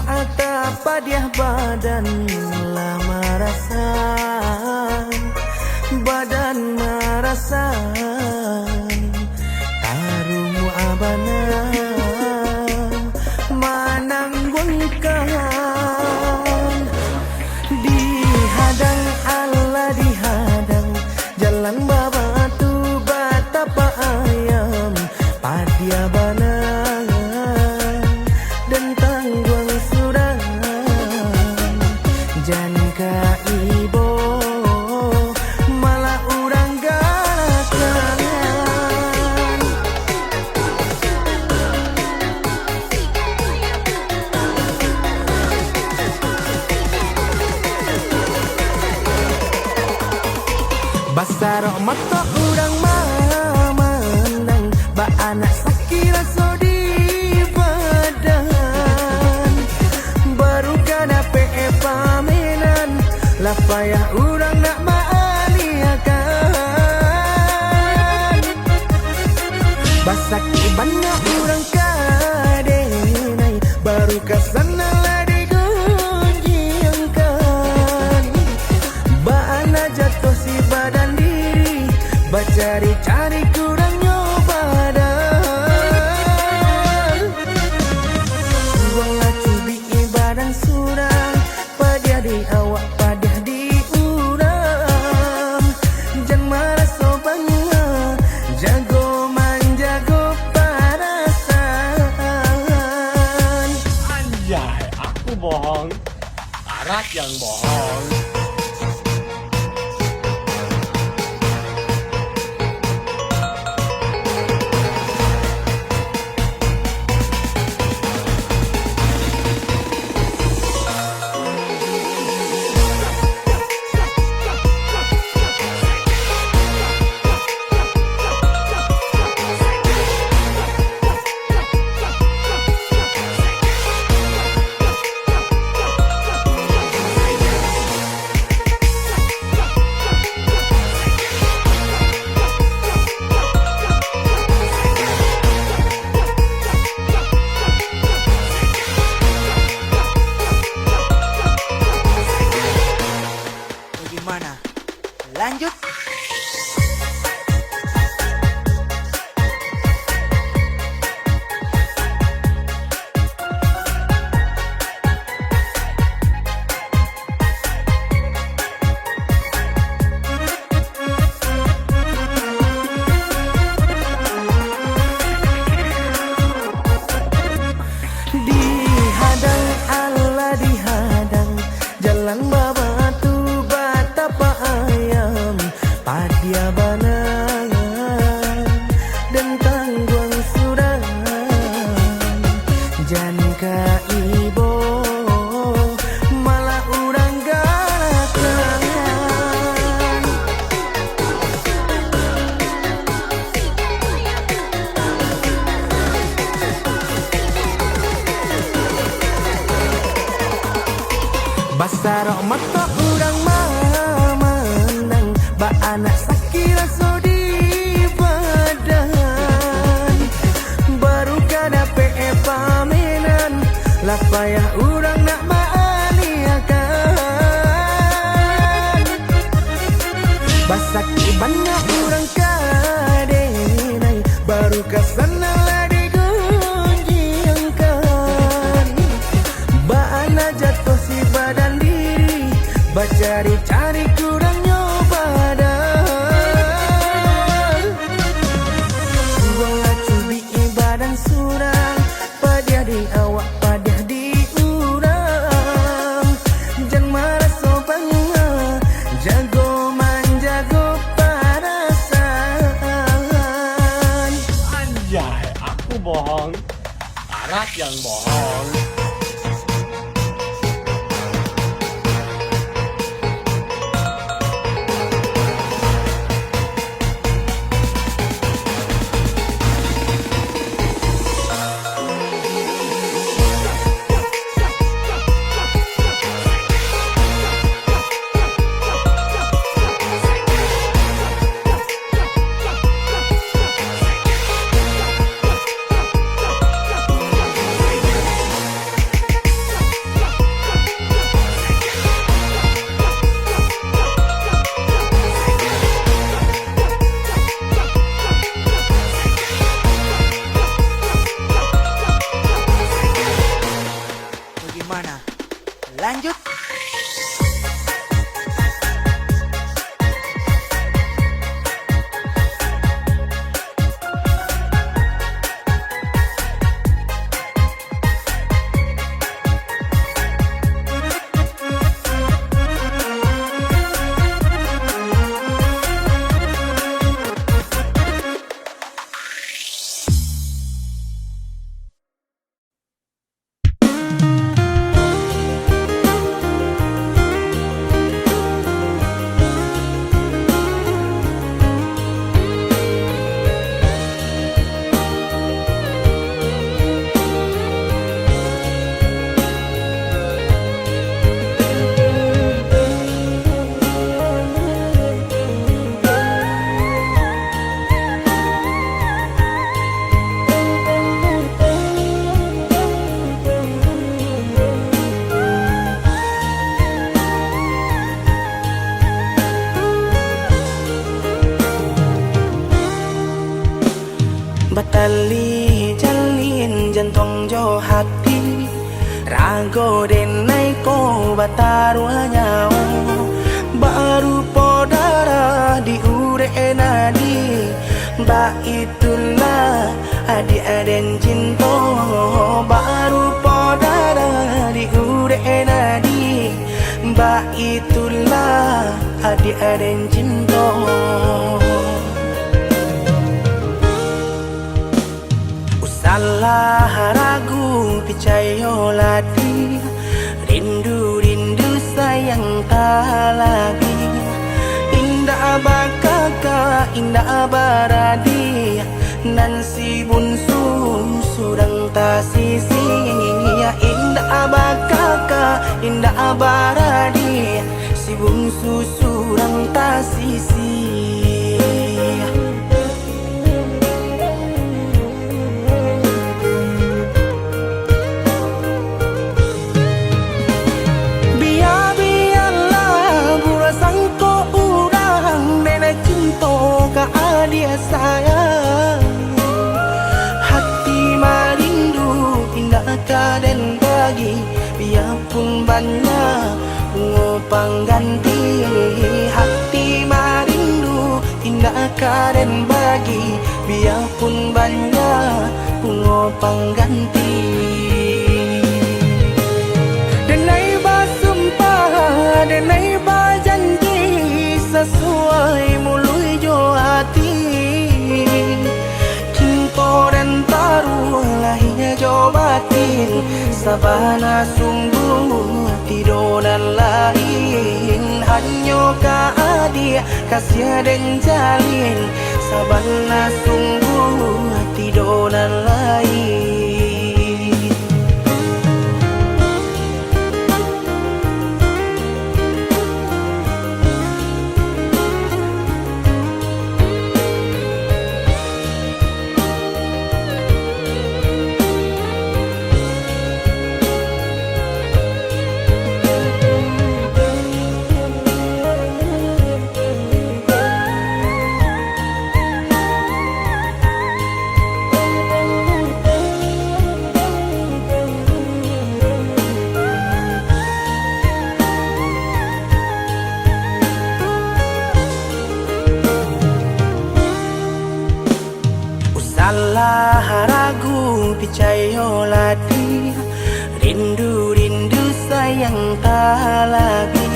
atap padiah badan lama rasa, badan merasa tarumu abana mananggungkan dihadang Allah dihadang jalan babatu batapa ayam padiah bana basarok mata urang mamandang ba anak sakira sodi badan baru kada pe pamenan lah payah urang nak maaliakan basak ibana urang kadenai baru kasana lah digunjingkan ba anak jatuh si badan cari-cari kurang nyoba dah Uang lacu bi badan surang padiah di awak padiah di urang jangan marah sobangnya jago manjago parasan anjay aku bohong Arat yang bohong. Gimana? Lanjut. Dihadang Allah dihadang jalan babatu batapa ayam padiah banangan dan tangguang surang janika ibo malah urang galakan basarok mata urang mamandang ba anak sakira sodi badan baru kada pe pamenan lah payah urang nak maaliakan basak ibana urang kadenai baru kasana lah digunjingkan ba anak jatuh si badan diri cari-cari kurang nyoba dah Uang lacu bi badan surang padiah di awak padiah di urang jangan marah sobangnya jago manjago parasan Anjay, aku bohong. Arat yang bohong. Batali jalin jantung jo hati Rago denai ko batarua nyawa Baru podara di ure nadi Ba itulah adi aden cinto Baru podara di ure nadi Ba itulah adi aden cinto Salah ragu picayo lati Rindu sayang tak lagi Indah bakaka indah baradi Nan si bunsu surang tak sisi Indah bakaka indah baradi Si bunsu surang tak sisi Dia sayang hati marindu indah kaden bagi biarpun banyak ngopang ganti hati marindu indah kaden bagi biarpun banyak ngopang ganti denai basumpah denai bajanji sesuai mului jo hati cinta dan taruh lahirnya jo batin sabana sungguh tidur dan lain hanya ka dia kasih dan jalin sabana sungguh tidur dan lain Salah ragu picayo lati Rindu sayang tak lagi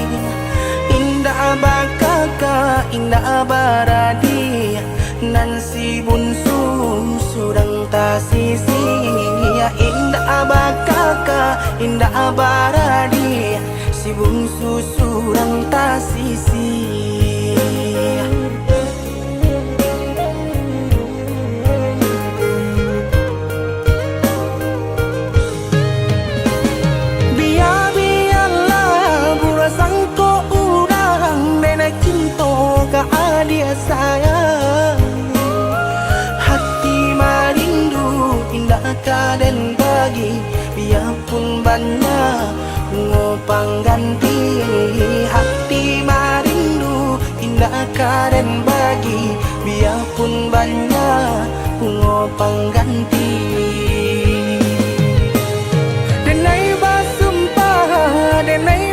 Indah bakaka indah baradi Nan si bunsu surang tak sisi Indah bakaka indah baradi Si bungsu surang tak sisi dia sayang hati marindu indah kaden bagi biarpun banyak ngopang ganti hati marindu indah kaden bagi biarpun banyak ngopang ganti denai basumpah denai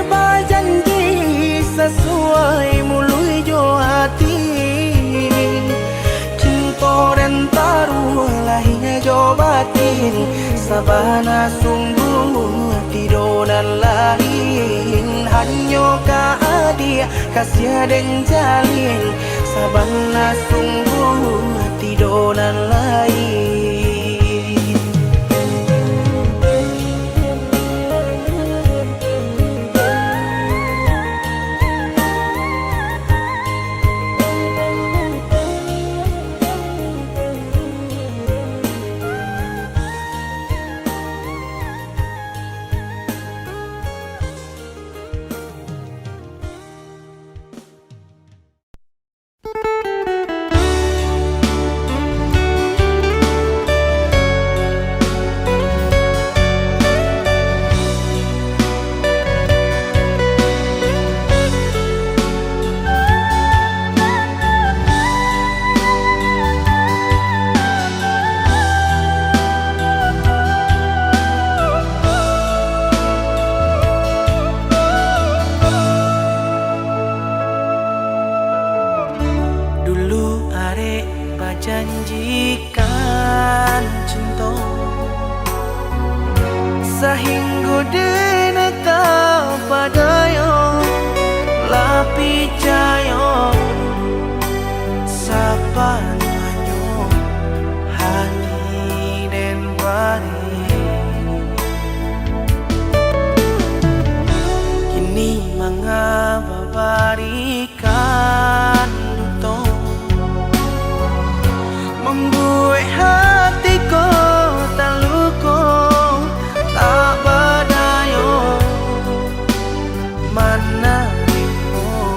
Sabana sungguh tidonan lain Hanyo ka adia kasih dan jalin Sabana sungguh tidonan lain janjikan cinta sehingga deneka padayo lapi jayo sapanyo hati dan bari kini mengabarikan duto membuat hatiku tak luko tak berdaya mana ibu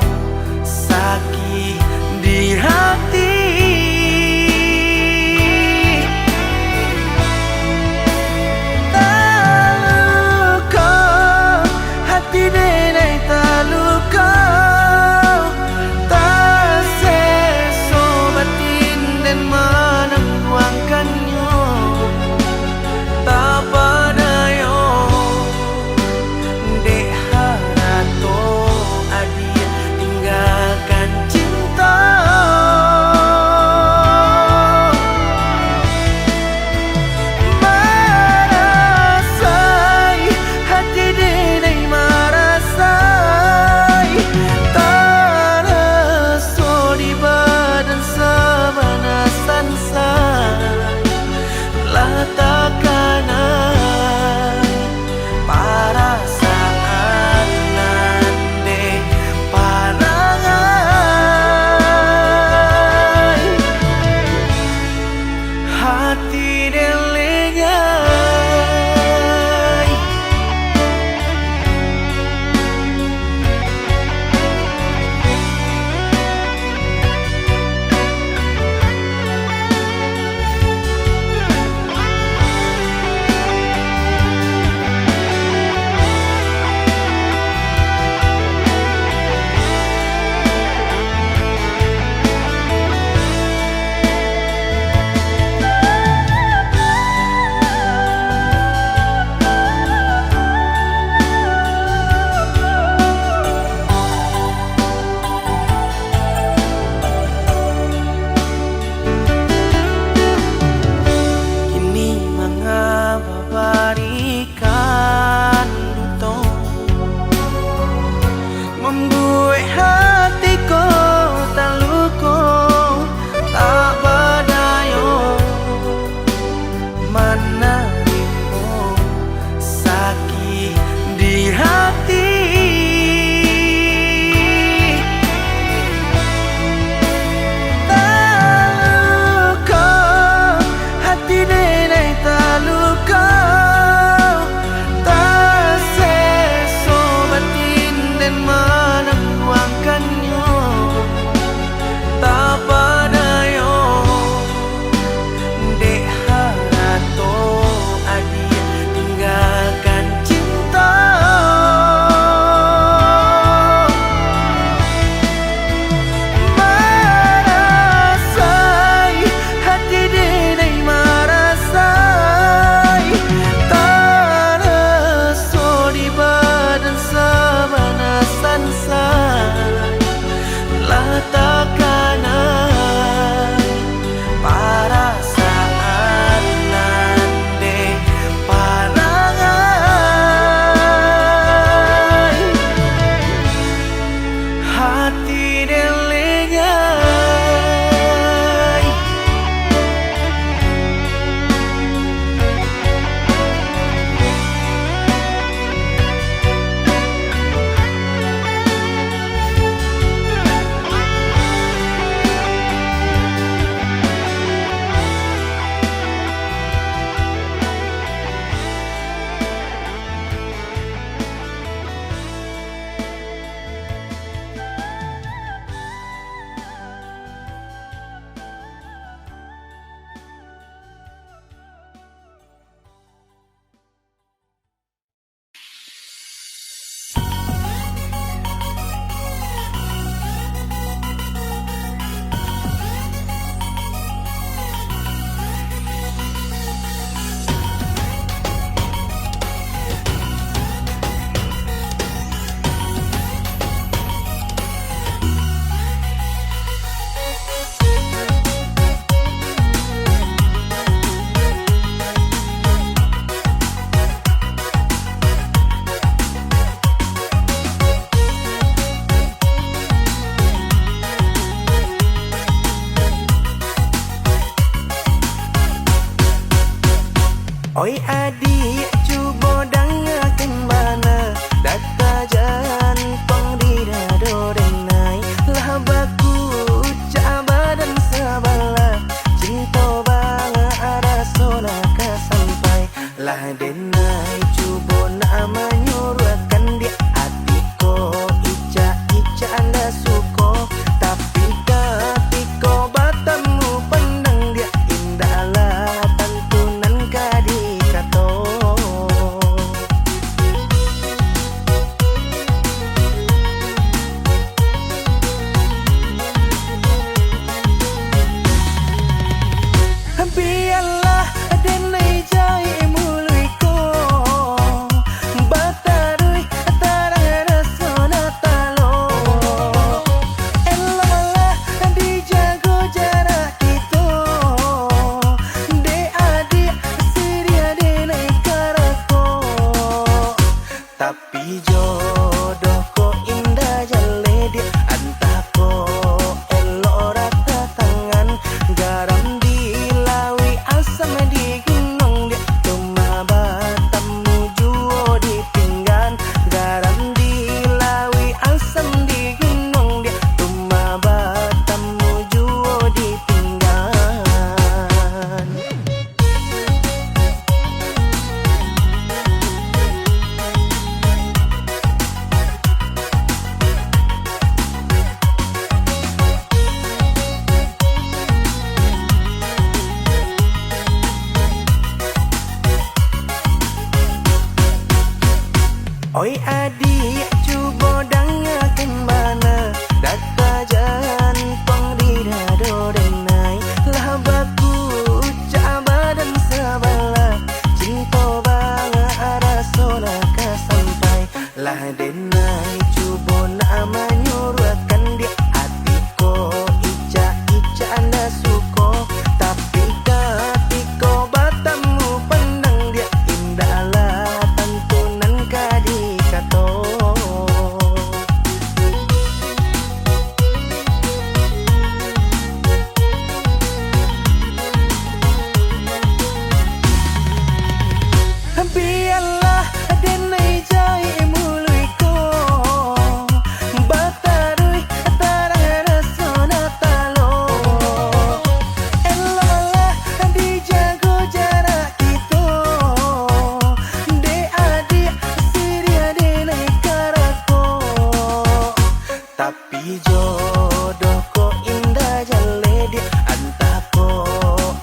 jodoh ko indah jale dia antah ko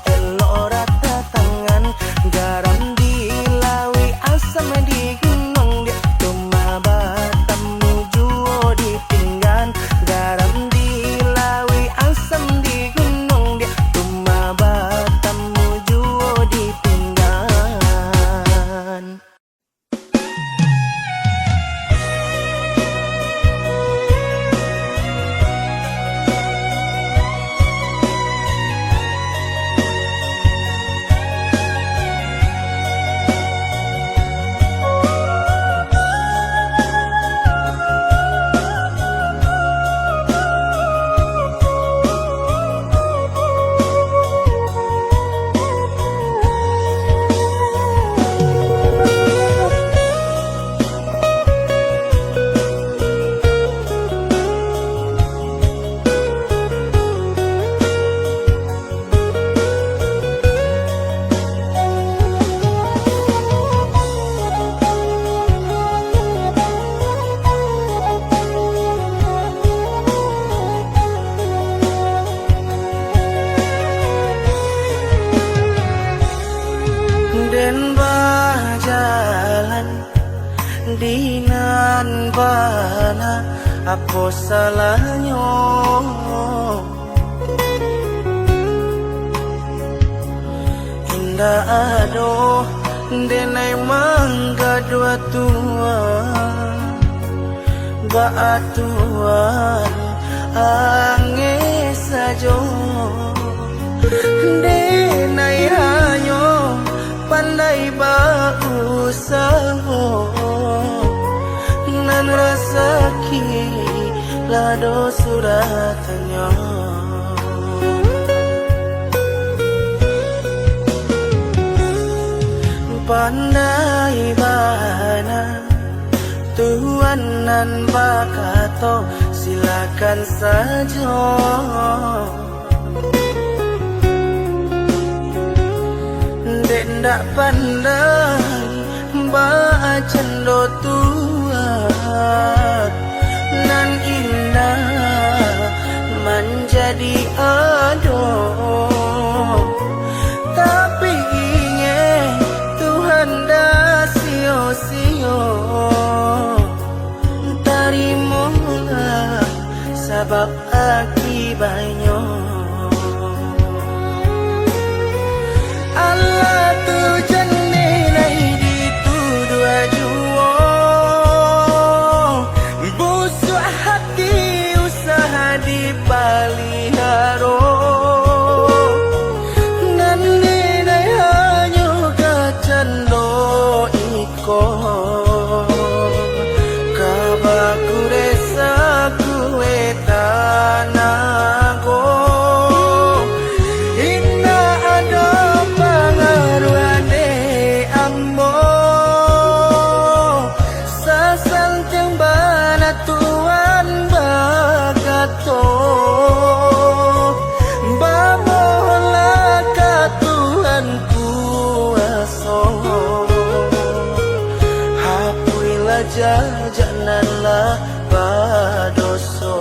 elok rata tangan garam dilawi asam di gunung dia tumaba tamu juo di pinggan garam dilawi asam di gunung dia tumaba tamu juo di pinggan. Den berjalan dinan bana apa salahnya indah aduh denai mangga dua tua baatuan ange sajo denai hanyo pandai berusaha nan rasaki lado suratnya pandai bana Tuhan nan bakato silakan saja dek ndak pandai ba cendo tua nan indah menjadi aduh tapi ingin Tuhan dah sio-sio tarimalah sebab akibatnya Allah tu jane nai di tu dua juo busuk hati usaha dipelihara dan nilai hanya kacando iko kabaku resaku etanago janganlah berdosa.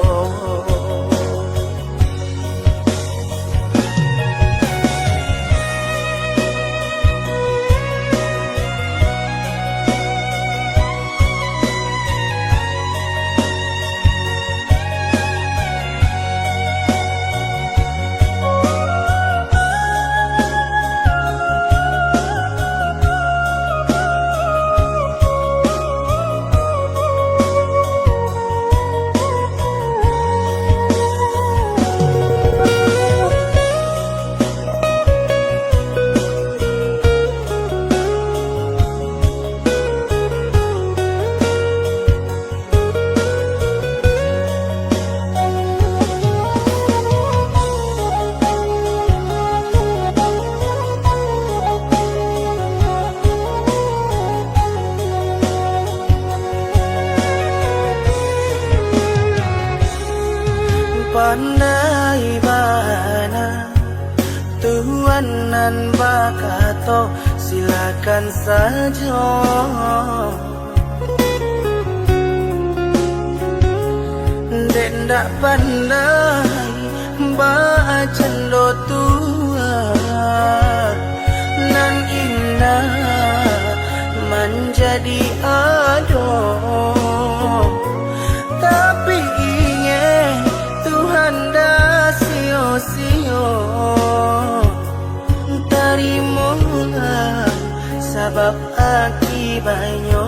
pandai bana Tuhan nan bakato silakan saja Den ndak pandai baca lo tua nan indah menjadi aduh, tapi ingin Tuhan dah sio-sio tarimalah sebab akibatnya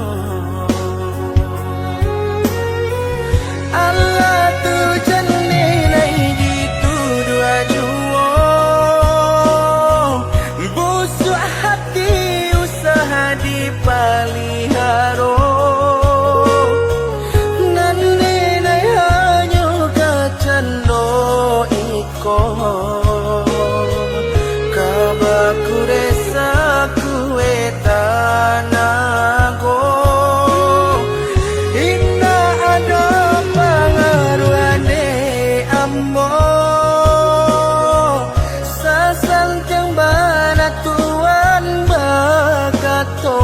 Allah tu jane nai gitu dua jua busuk hati usaha dipaliharo nan nai hanya kacando iko kabaku desa kue tanago indah ada pengaruhane ambo sasantang banatuan bakato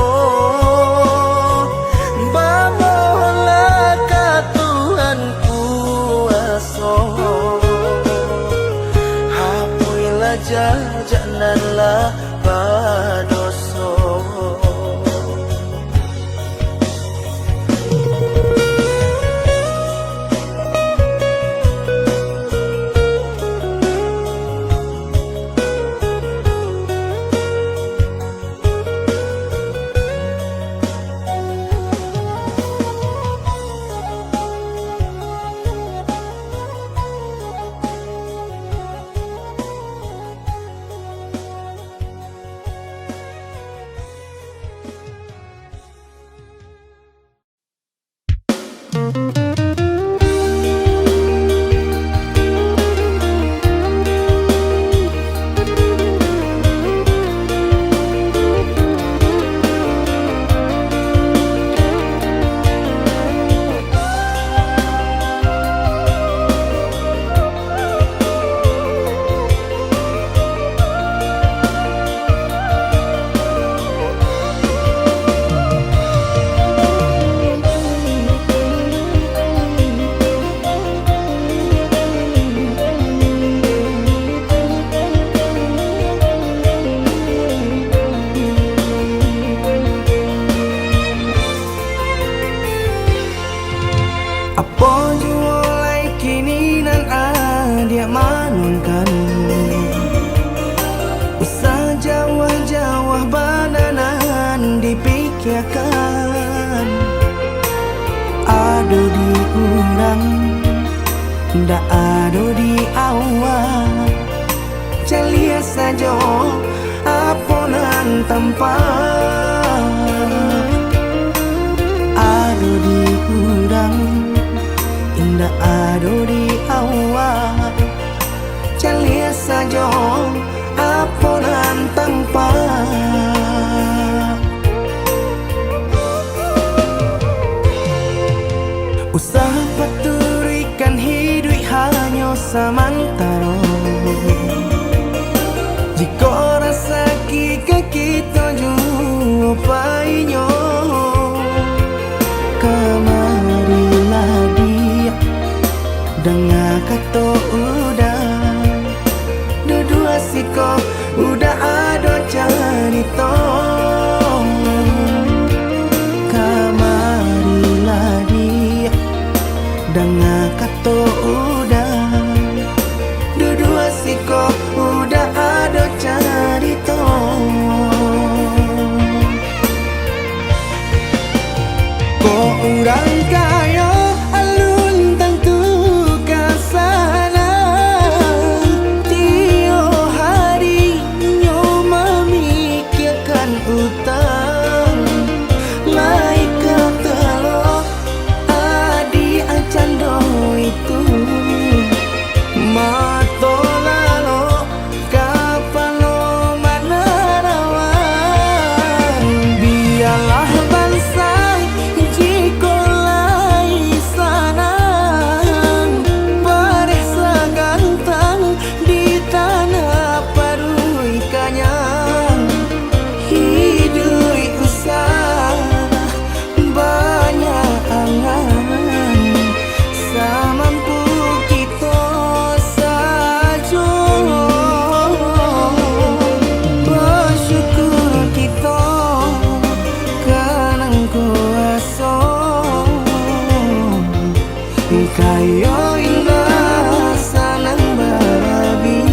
bamohlah katuhan kuaso hapuilah jajananlah badoso. Apa jualai kini nan dia manunkan usah jawah-jawah bananan dipikirkan ado di urang ndak ado di awal celia saja aponan tempat ado di urang indah ado di awal celia saja aponan tempat usaha paturikan hidup hanya samantara jika rasa kita jumpai-nya kamarilah dia dengar kata udah dua siko udah ada cerita kamarilah dia dengar kata udah dua siko udah ada cerita kok urang kaya alun tentu kasalah tiap hari nyo memikirkan utang laika telo adi acando Kayo indah sanang barabi.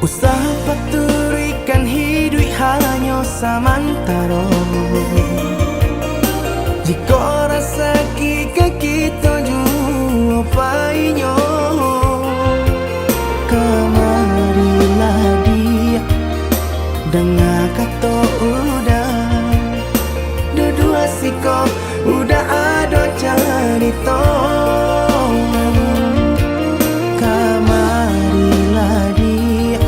Usaha paturikan hidup hanya samantara. Jika rasa kita jua painyo, kemarilah dia dengar kata udah. Dua siko udah ada cerita. Kemarilah dia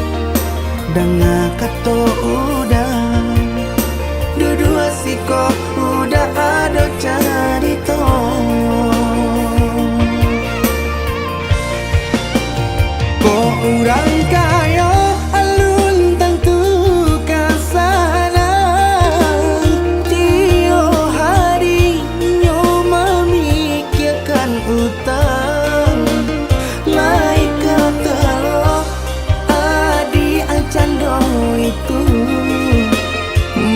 dengar kata udah. Dua siko udah ada cerita. Kok orang kaya alun tentu kasana. Tio hari nyo memikirkan utang. Lai kata lo adi acando itu.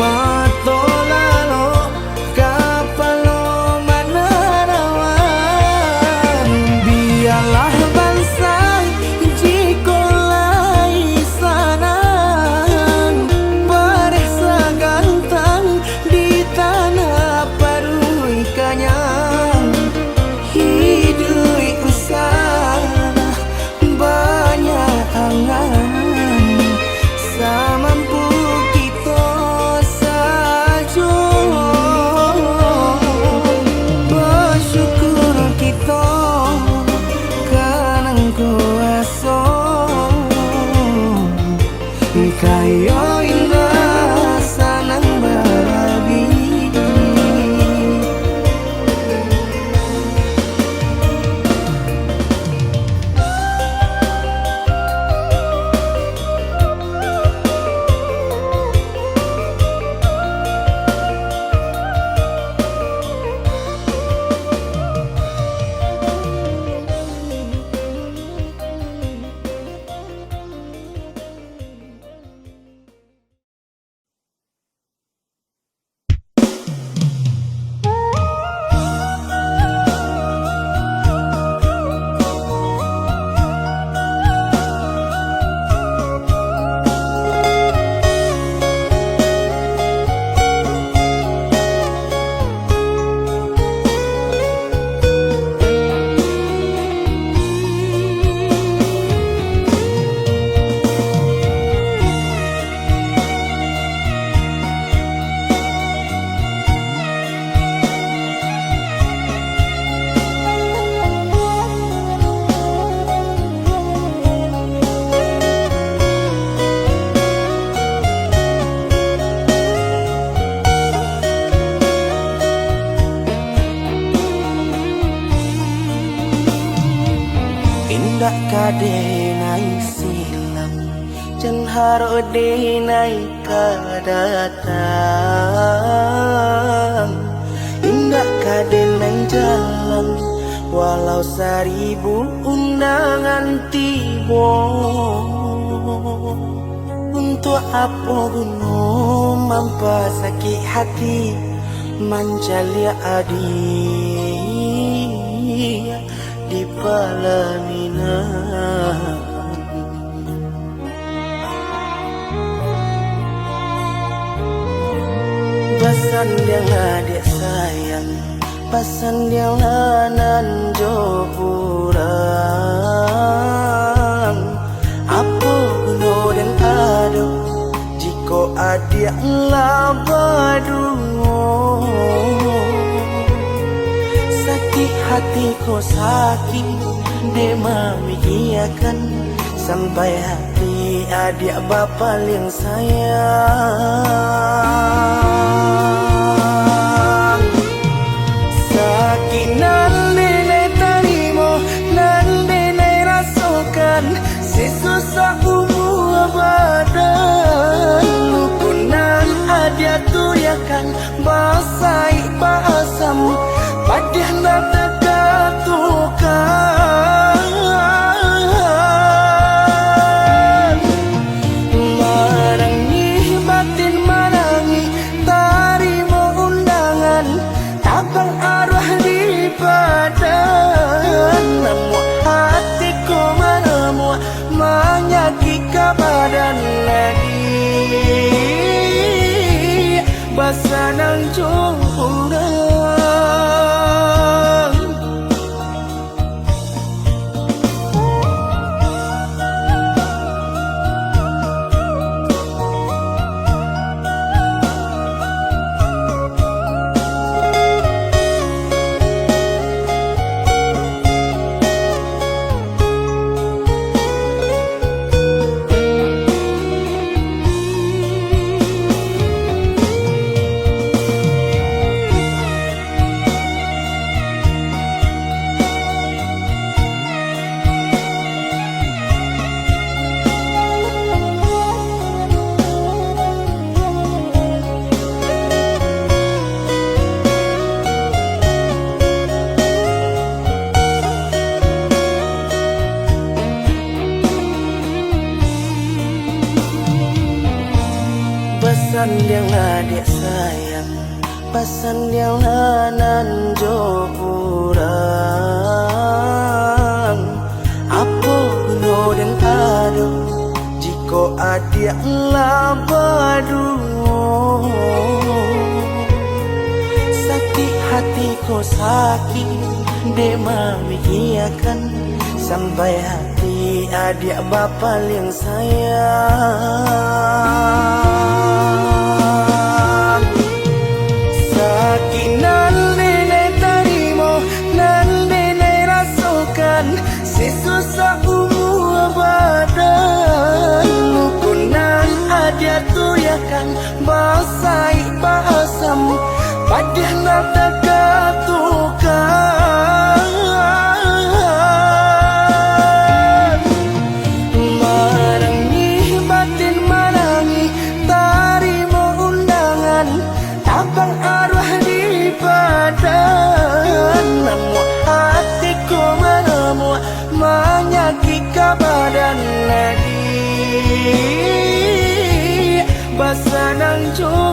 Mato lalo kapalo manarawan. Biarlah bangsa jikolai sanang. Baresa gantang di tanah parui kanyang. Hidup usah banyak angan. Samampu kita saja. Bersyukur kita kanang kuasa. Kayo indah sanang barabi. Indah kadenai silam jan haro denai kadatang. Indah kadenai jalan walau seribu undangan tibo. Untuk apa gunung mampa sakit hati mancalia adi di palamina. Pasan dia adik sayang, pasan dia nan jokurang. Apa guna dan ado jika adik lah badu. hatiku sakit dia memikirkan sampai hati adik bapa yang sayang. Sakit nan denai terima, nan denai rasakan, sesusah umur badan. Lukunan adik tuyakan, basai basam, padahal nak terkatukan. Marangi batin marangi, tarimo undangan, tabang arwah di badan. Namun hatiku menemui menyakit badan lagi, basanang jurang. Pesan yang adik sayang, pesan yang nan jorang. Apa guna dan adu jika adik labadu. Sakit hatiku sakit dia memikirkan sampai hati adik bapa yang sayang. Sakit nan denai terima, nan denai rasakan, sesusah umur badan. Lukunan adik tuyakan, basai basam, padahal nak terkatukan. Marangi batin marangi, tarimo undangan, tabang arwah di badan. Namun hatiku menemui menyakit badan lagi, basanang jurang.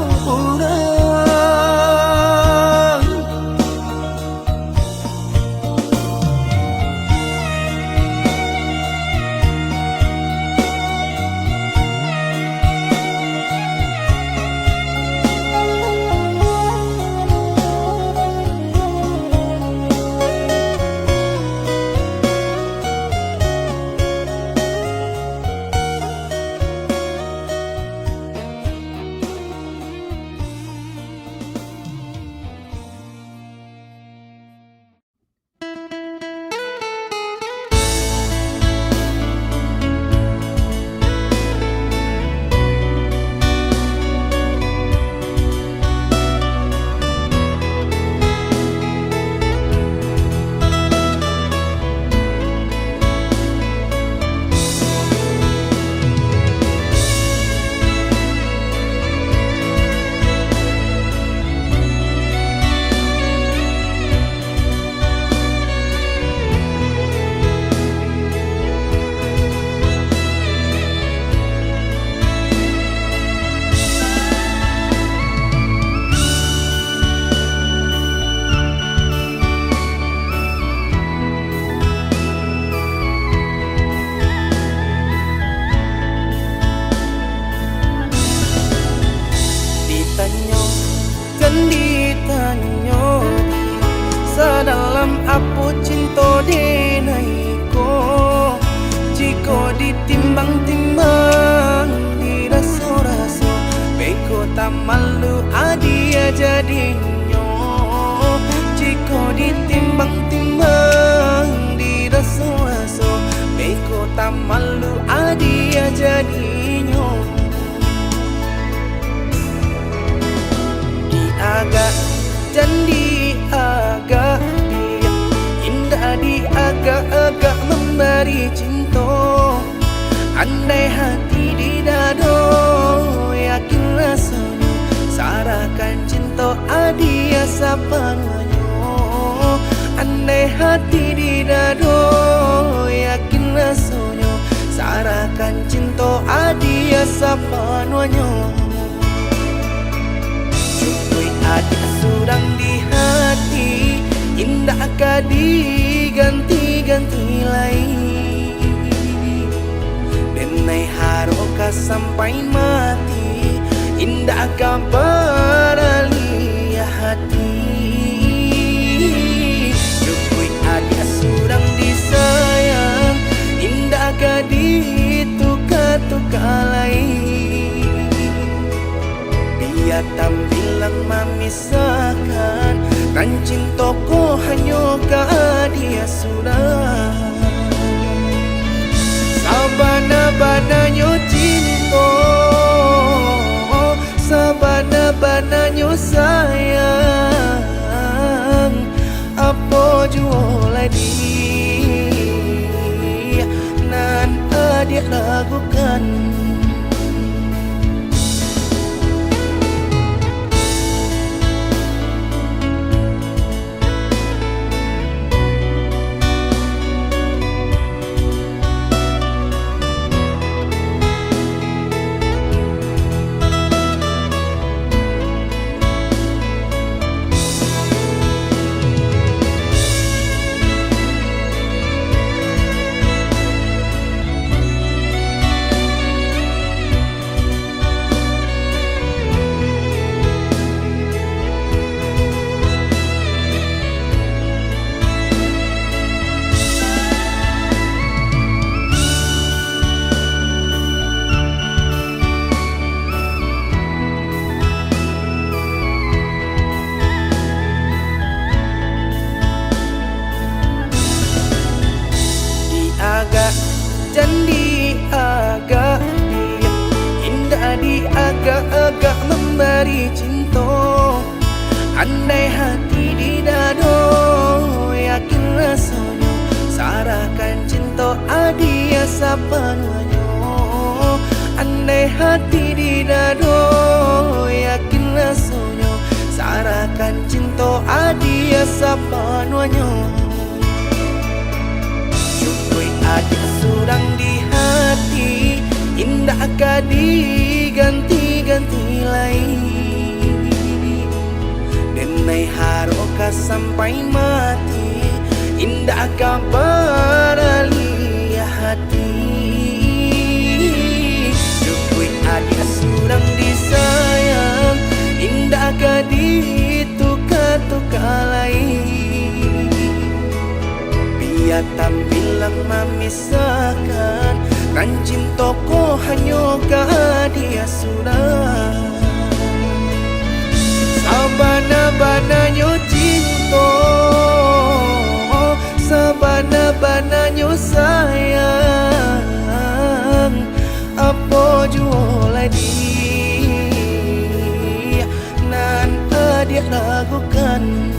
Apo cinta denaiko jika ditimbang-timbang di rasa-rasa beko tak malu adia jadinya jika ditimbang mang timbang di raso-raso beko tak malu adia jadinya di agak jandi agak dia indah di agak-agak memberi cinta andai hati di dado yakin rasanya sarahkan cinta adia sapanganyo andai hati di dado yakin rasanya sarahkan cinta adia sapanganyo cukui adik surang di hati indah ka diganti-ganti lain denai haroka sampai mati indah ka beralia hati cukui adik surang disayang indah ka dituka-tuka lain biar tampilan memisahkan kan cintaku hanya ka dia sudah sabana-bananya cinta sabana-bananya sayang apa jua lagi nan adik lakukan agak jandi agak dia indah di agak-agak memberi cinta andai hati di dado yakin rasanya sarahkan cinta adia sapanganyo andai hati di dado yakin rasanya sarahkan cinta adia sapanganyo adik surang di hati indah ka diganti-ganti lain denai haroka sampai mati indah ka beralia hati cukui adik surang disayang indah ka dituka-tuka lain biar tampilan memisahkan kan cintaku hanya ka dia sudah sabana-bananya cinta sabana-bananya sayang apa jua lagi nan adik lakukan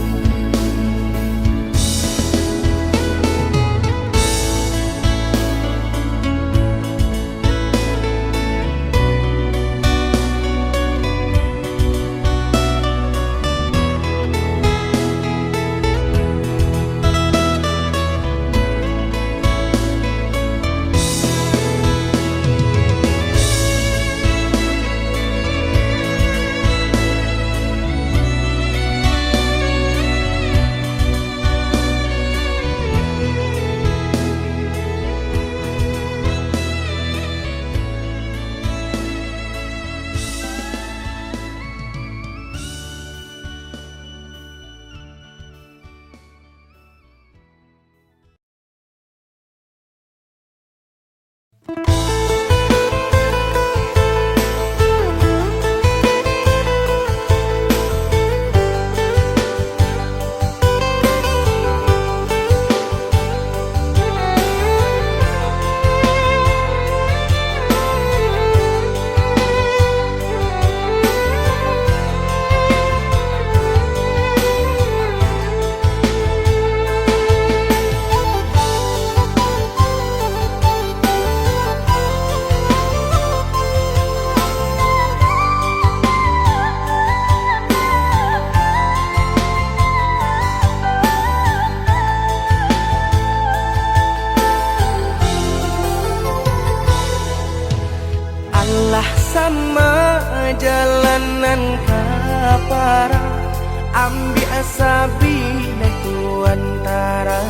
ambi asabi neku antara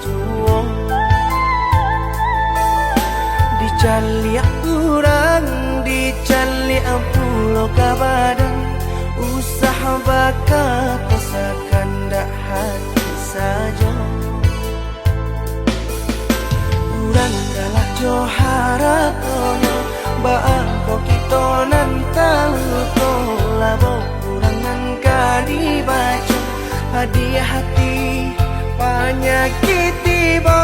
juang dicaliak urang dicaliak pulau kabadan usaha bakat kosakan dak hati saja urang galak johara tonya baang ko kito nantang to labo urangan kadi baca hadiah hati panyakiti bo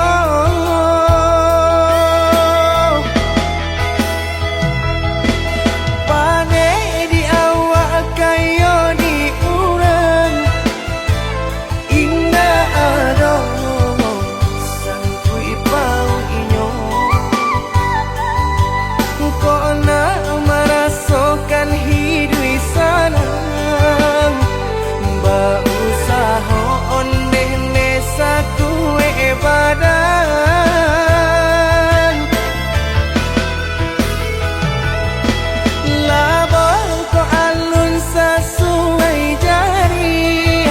badan labor ko alun sesuai jari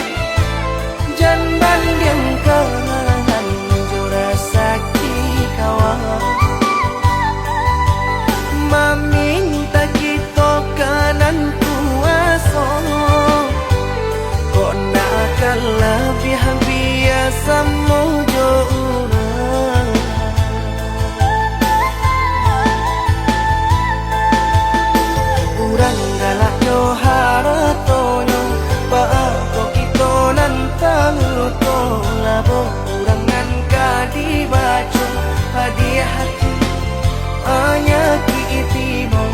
jandan yang kangen jura sakit kawan meminta kita kanan kuasa kok nak lebih biasa mojo urang galak johara tonyo baako kito nantang to labo urangan kadi baca hadiah hati hanya kiitimo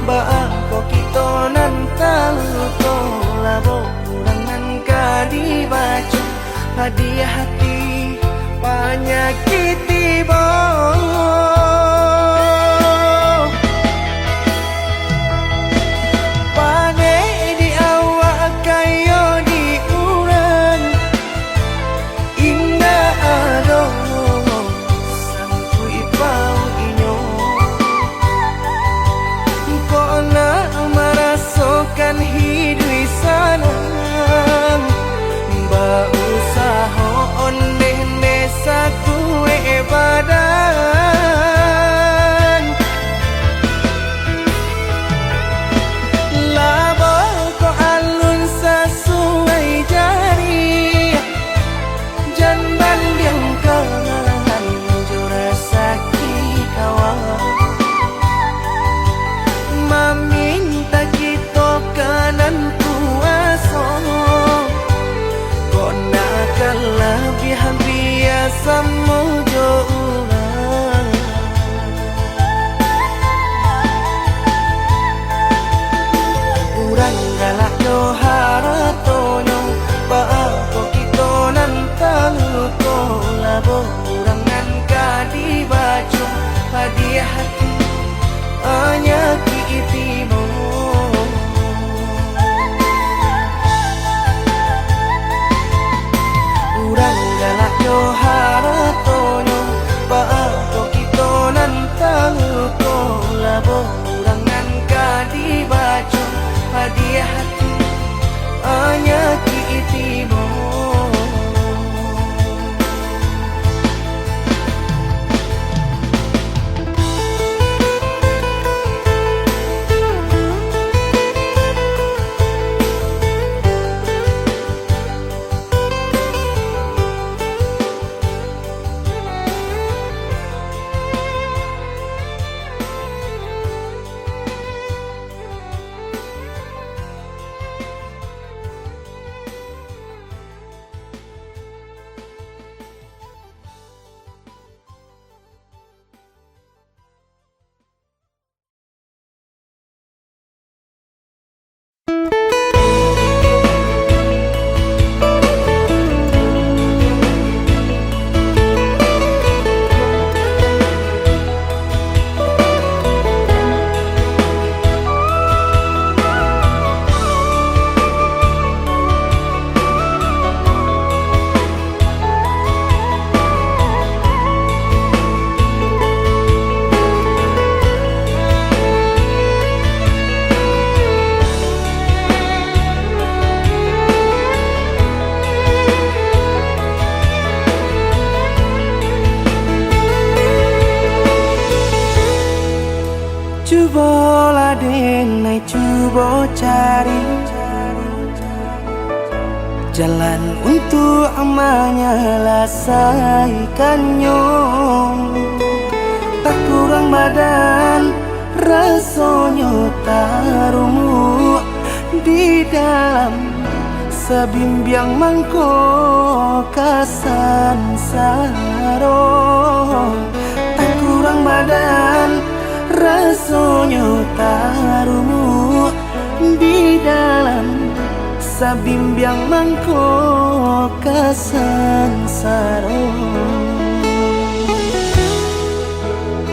baako kito nantang to labo urangan kadi baca hadiah hati panyakiti bo pane di awak kayo di uran indah adoh sangkui pau inyo merasakan hidup sanang berusaha ondeh nesa kue badan labo ko alun sesuai jari jandan yang kangen jura sakit kawan meminta kita kanan kuasa kok nak lebih biasa mojo urang galak johara tonyo baako kito nantang to labo urangan kadi baca hadiah hati hanya kiitimo urang galak johara tonyo baako kito nantang to labo urangan kadi baca hadiah hati hanya kiitimo denai coba cari jalan untuk menyelesaikannya. Tak kurang badan rasanya tarumu di dalam sebimbiang mangkok kasansaro. Tak kurang badan rasanya tarumu di dalam sabimbiang mangkok kasansaro.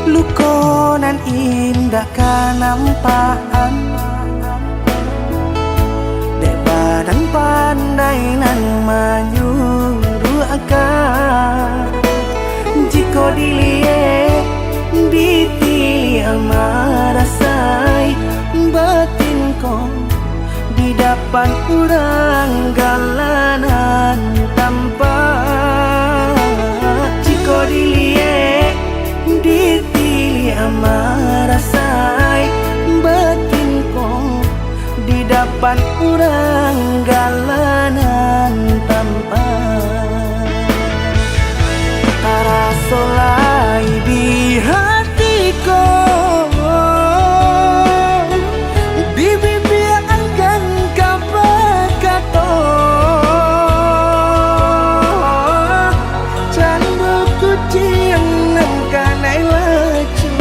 Lukonan indah kanampaan dek badan pandai nan menyuruh akal. Jika dilihat dipilih amarasai batin kau di depan urang galanan tanpa. Jika dilihat dipilih amarasai batin kau di depan urang galanan tanpa. Taraso lai di hatiku di bibir akan kau berkata candu kucing nan kanai lecu.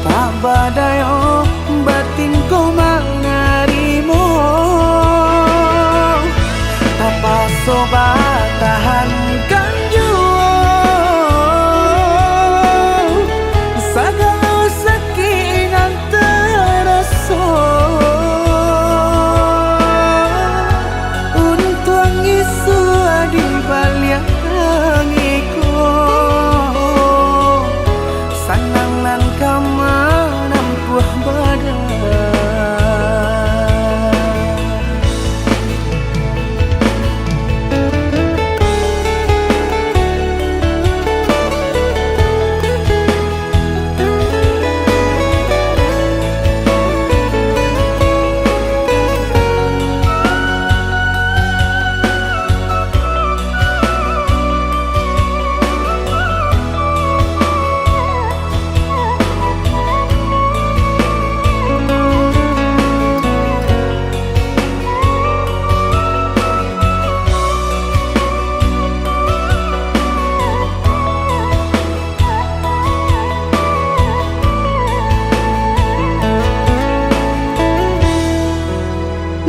Tak badai batin kau mengarimu. Apa sobat tahankan jua segala sekian terasa untuk isu di balik tangiku. Sanang nan kama nampuh badan.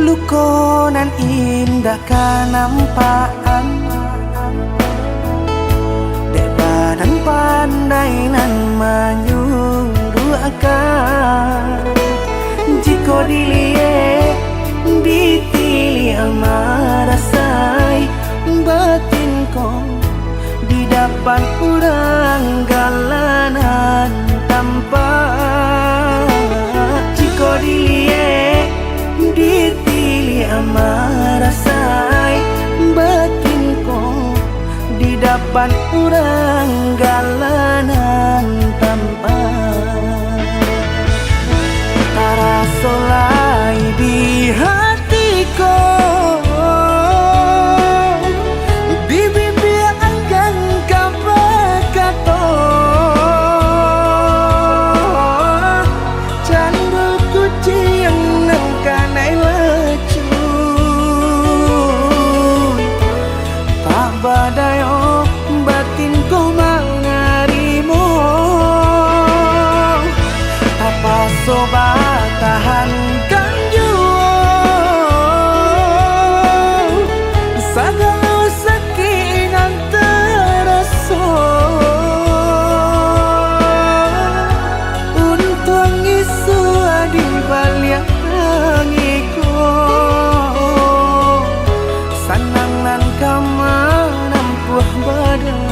Lukonan indah kanampaan dek badan pandai nan menyuruh akal. Jika dilihat dipilih amarasai batin kau di depan urang galanan tanpa. Jika dilihat dipilih amarasai batin kau di depan urang galanan tanpa. Taraso lai di hatiku di bibir akan kau berkata candu kucing nan kanai lecu. Tak badai batin kau mengarimu. Apa sobat tahankan jua segala sekian terasa untuk isu di balik tangiku. Sanang nan kama nampuh badan.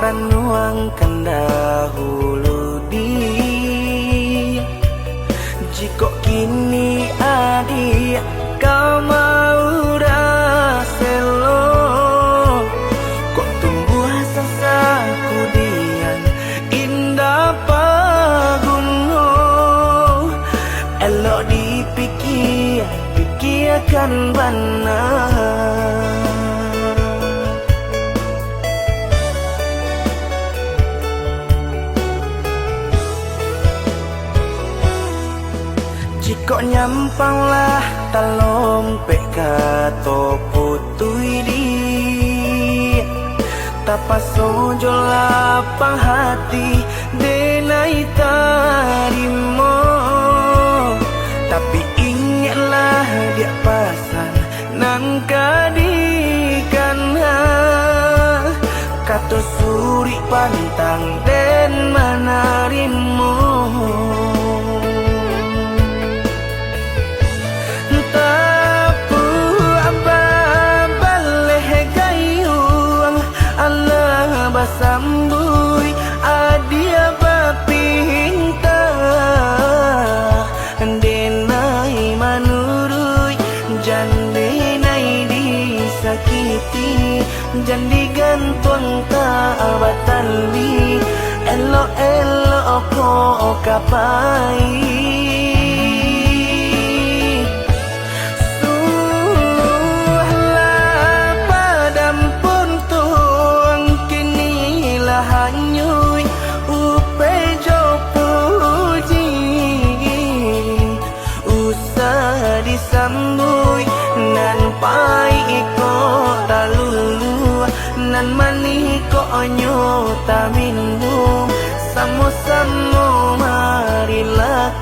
ranuangkan dahulu dia. Jika kini adik kau mau raselo, kok tumbuh sasa kudian indah paguno. Elok dipikir, pikirkan benar. Jika nyampanglah talompek kato putui di tapaso jo lapang hati denai tarimo. Tapi ingatlah dia pasan nan kadikan kato suri pantang den manarimu. Sambui adia bapinta denai manurui jandenai disakiti jandi gantung tabatali elo elo ko kapai. Hanyui upe jo puji usah disambui nan pai iko talulu nan mani ko nyota minum samo-samo marilah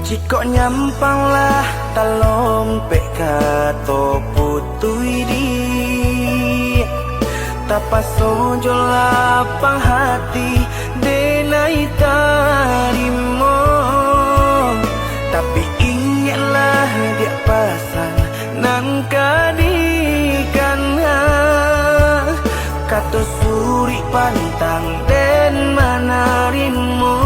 jika nyampanglah talompek kato putui di tapaso jo lapang hati denai tarimo. Tapi ingatlah dia pasan nan kadikan kato suri pantang den manarimu.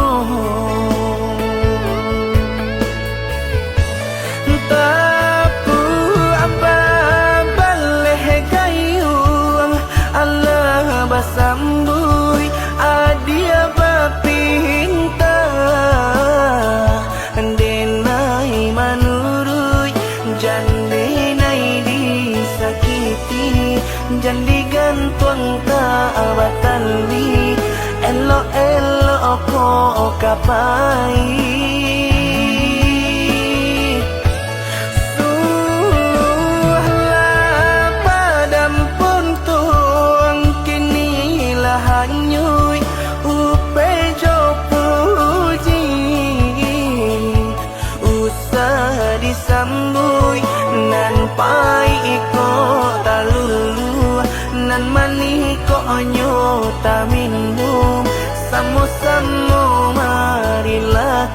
Sambui adia bapinta denai manurui jandenai disakiti jandi gantung tabatali elo elo ko kapai. Hanyui upe jo puji usah disambui nan pai iko talulu nan mani ko nyota minum samo-samo marilah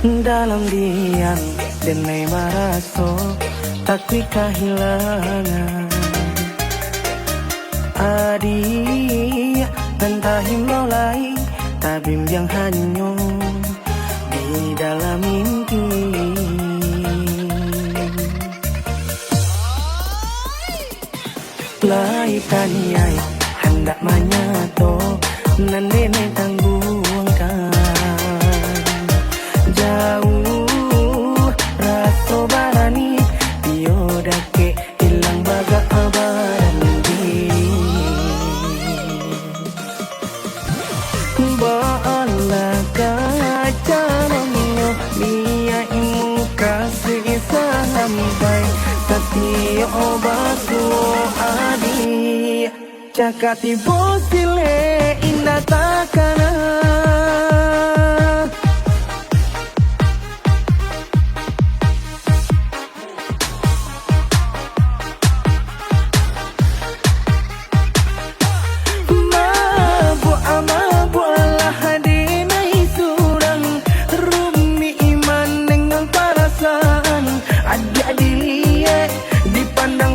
dalam diam denai maraso takwi kehilangan adi entah himbau lai tabim yang hanyut di dalam mimpi lai taniai hendak manyato nandene tangguangkan jauh raso barani diodake hilang baga abaran diri ba'ala kaca nomio dia imu kasih sampai sati obaku adi cakati bosile indah takana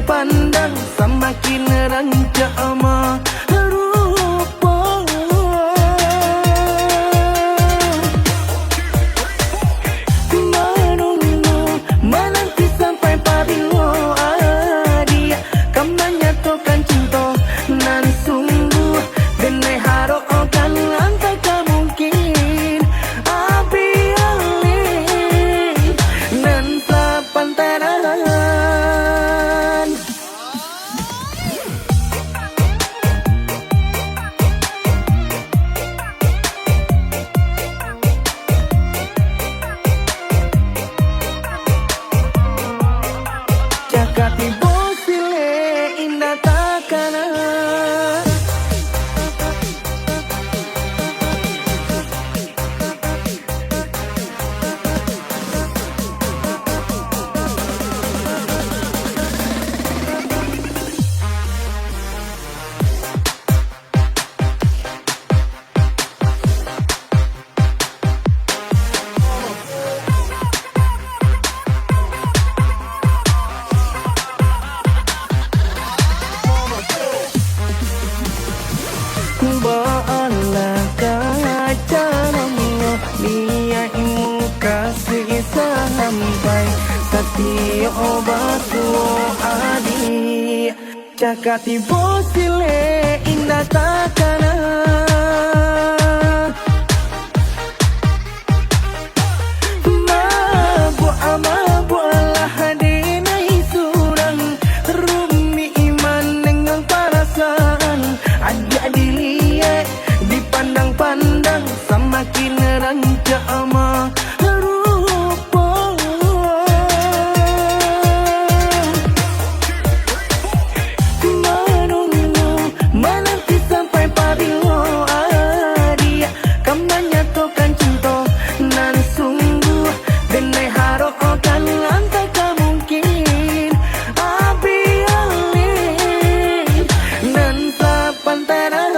pandang semakin rancak ama rupa menunggu menanti sampai pabilo adia kamanya tokan cinta nan sungguh denai harokan antai kamungkin api alih nan sapantaran Kati bosile indah takana ba'ala kaca nomio dia imu kasih sampai sati obaku adi cakati bosile indah takana mabu ala hadinai surang rumi iman dengan perasaan ajak dilihat dipandang-pandang semakin rancak ama rupa menunggu menanti sampai pabilo adia kamanya tokan cinta nan sungguh denai harokan antai kamungkin api alih nan sapantaran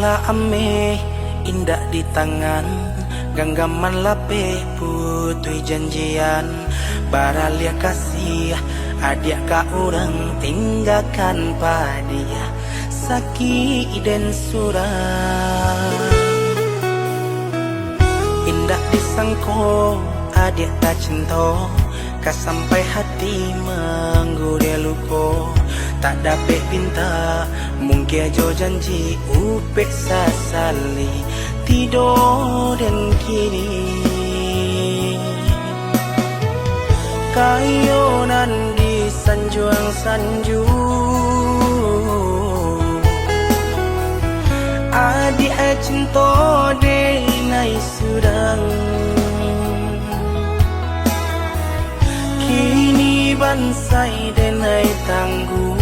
Cinta ame indah di tangan, genggaman lape putui janjian. Baralia kasih adik ka orang tinggalkan padia sakit dan suram. Indah disangko adik tak cinta, ka sampai hati menggude luko. Tak dapat pinta mungkin jo janji upek sasali tidur dan kini. Kayonan di sanjuang sanju, adik cinta denai sudang. Kini bansai denai tangguh,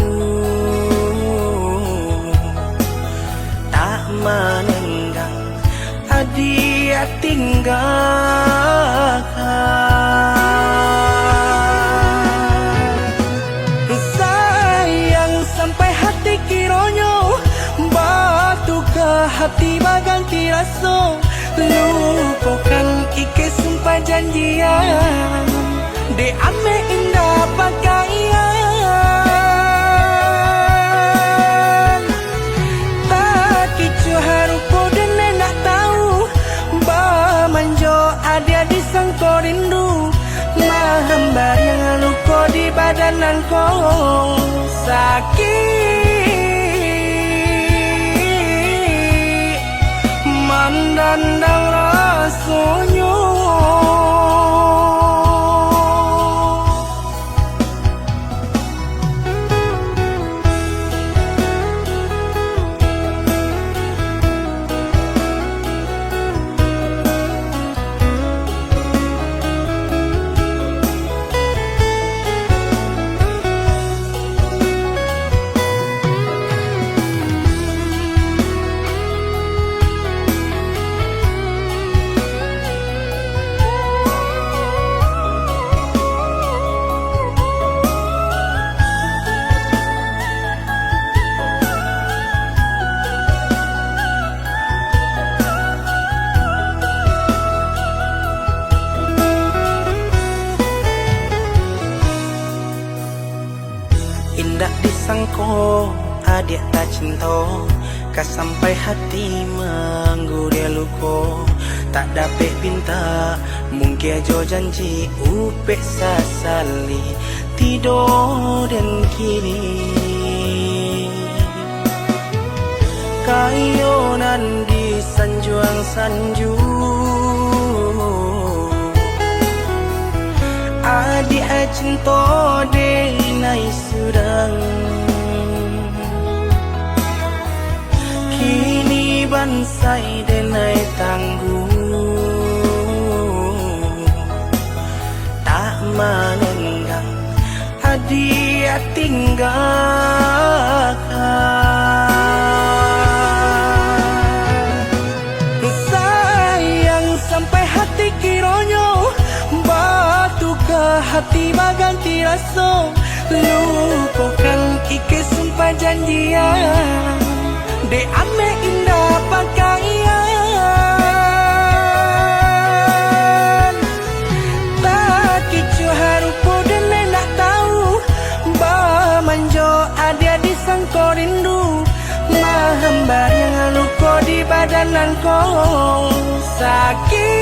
tak menenggang adik tinggalkan. Sayang sampai hati kironyo batu ke hati baganti rasa. Lupakan ike sumpah janjian, de ame indah pakaian. Tak kicu harupo dan nak tahu bamanjo ada di sangko rindu. Mahambar yang luko di badanan ko sakit mandandang rasonyo. Indah disangko adik tak cinta, ka sampai hati menggude luko. Tak dapat pinta mungkin jo janji upek sasali tidur dan kini. Kayonan di sanjuang sanju, adik cinta denai sudang. Kini bansai denai tangguh, tak menenggang adik tinggalkan. Sayang sampai hati kironyo batu ke hati baganti rasa. Lupakan ike sumpah janjian, de ame indah pakaian. Tak kicu harupo dan nak tahu bamanjo ada di sangko rindu. Mahambar yang luko di badanan ko sakit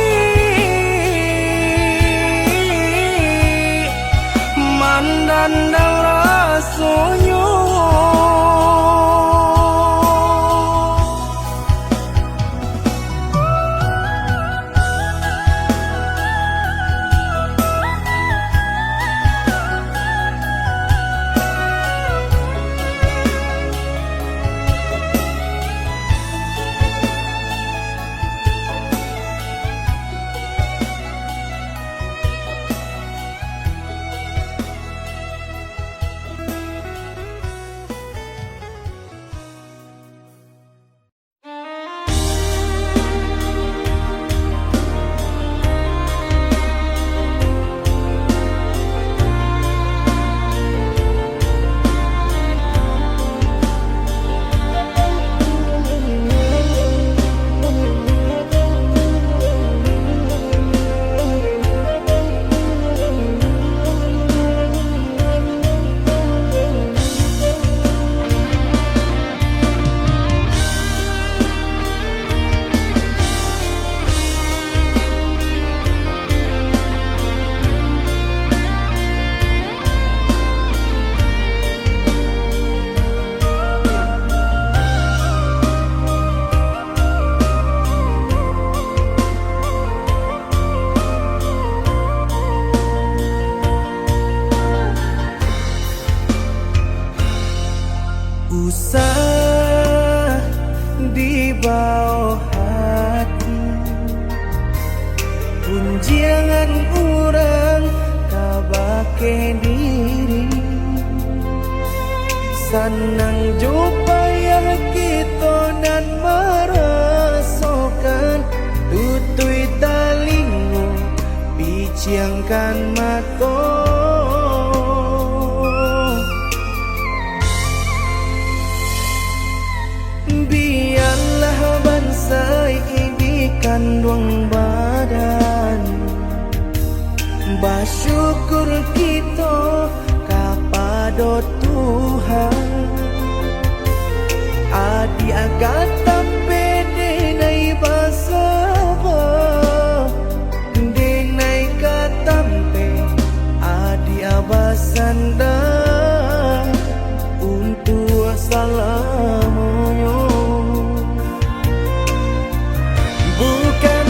mandandang rasonyo. pun jangan urang kabake diri sanang jupaya kita nan merasakan tutui talingo piciangkan mato biarlah bansai di kandung badan bersyukur kita kepada Tuhan adi agak pede nai basaba denai katampe adi abasanda untuk salamoyo bukan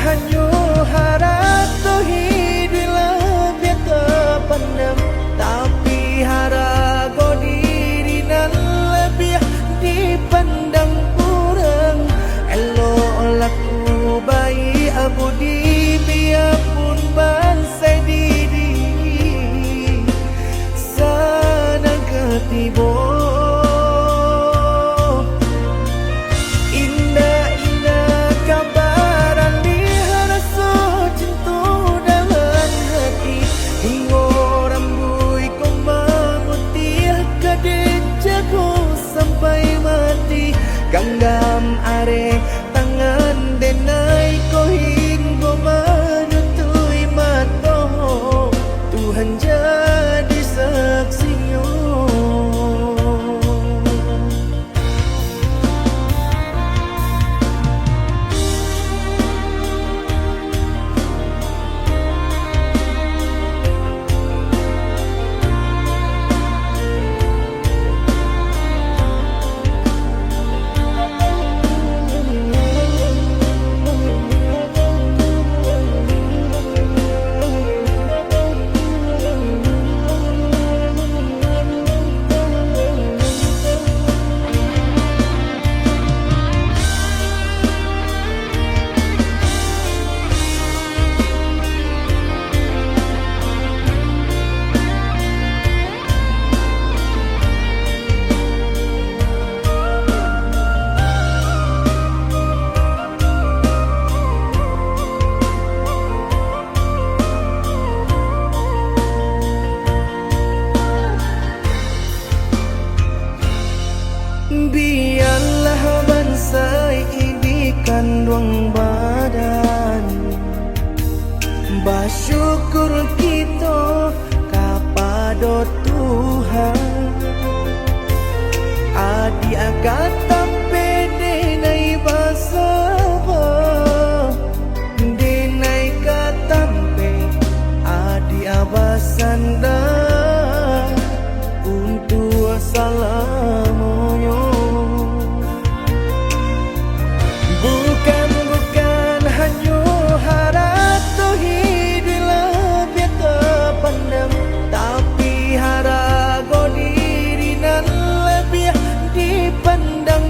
hanya harap tohidilah biar terpandang tapi harap diri nan lebih dipandang kurang elok laku bayi abudi biarpun bansai diri sana ketibo Ganggam are tangan denai ko hinggo manutui mato Tuhan jadi saksinya biarlah bansai di kandung badan bersyukur kita kepada Tuhan adi agak pede nai basaba denai katampe adi abasanda untuk salamoyo bukan hanya harap tohidilah biar terpandang tapi harap diri nan lebih dipandang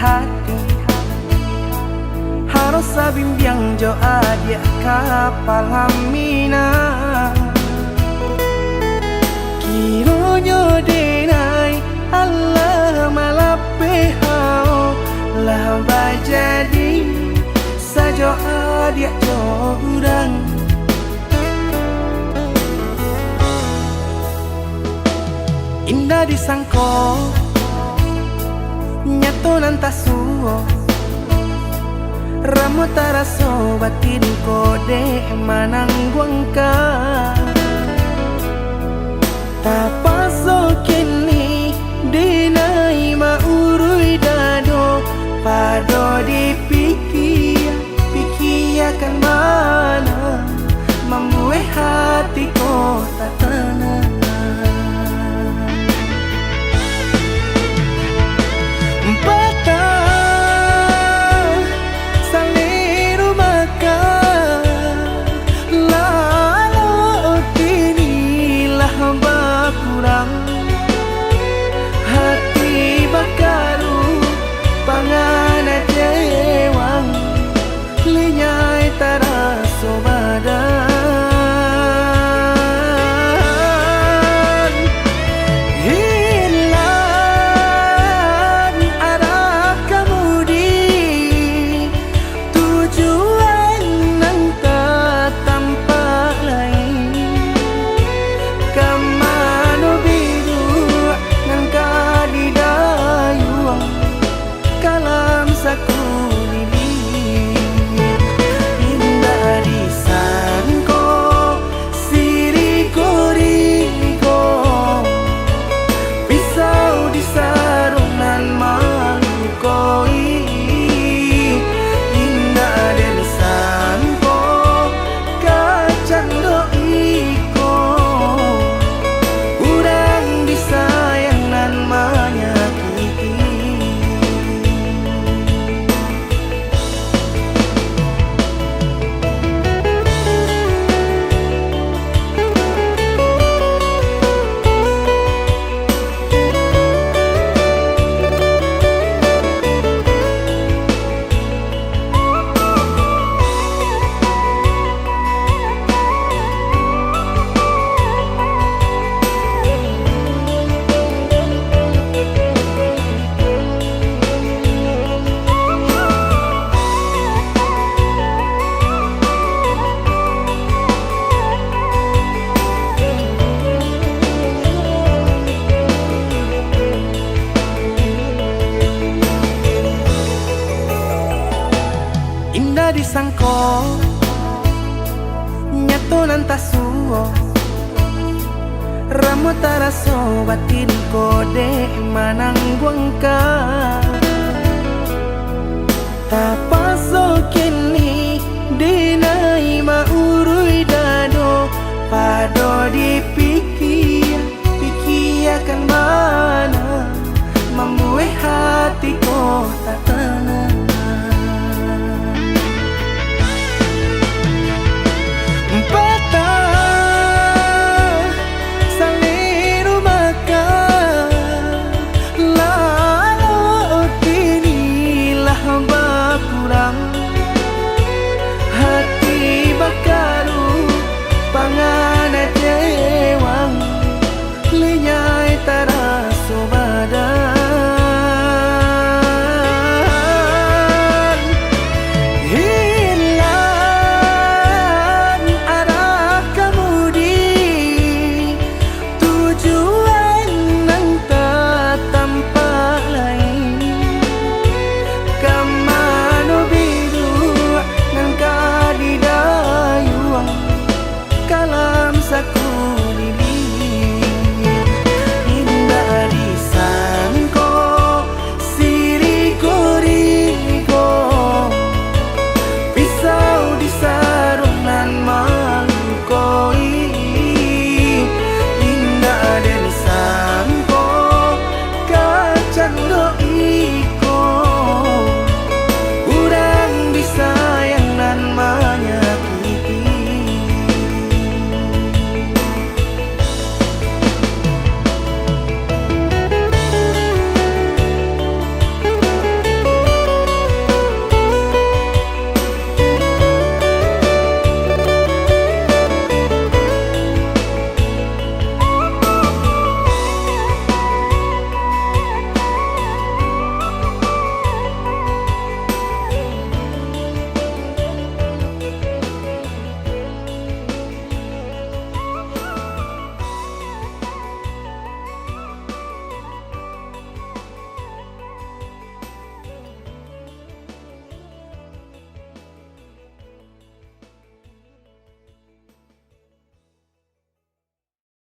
hati. Harus sabimbiang jo adia kapal hamina. Kiro nyo denai Allah malape hao lah jadi sajo adia jo urang. Indah disangko nyato nantasuo Ramo taraso batin kode manangguangka. Tapaso kini dinai maurui dado pado dipikir pikirkan mana membuat hatiku tak tenang. Hati bakaru pangana jewang linyai taraso badan. Hilang arah kemudi tujuan nang tak tampak lain. Kamano biru nang kadidayuang kalam saku lilit. Indah disangko siriko-riko pisau di sarungan malukoi. Indah disangko kacang doiko urang disayang nan menyakiti. Indah disangko nyato nantasuo Ramo taraso batin kode manangguangka.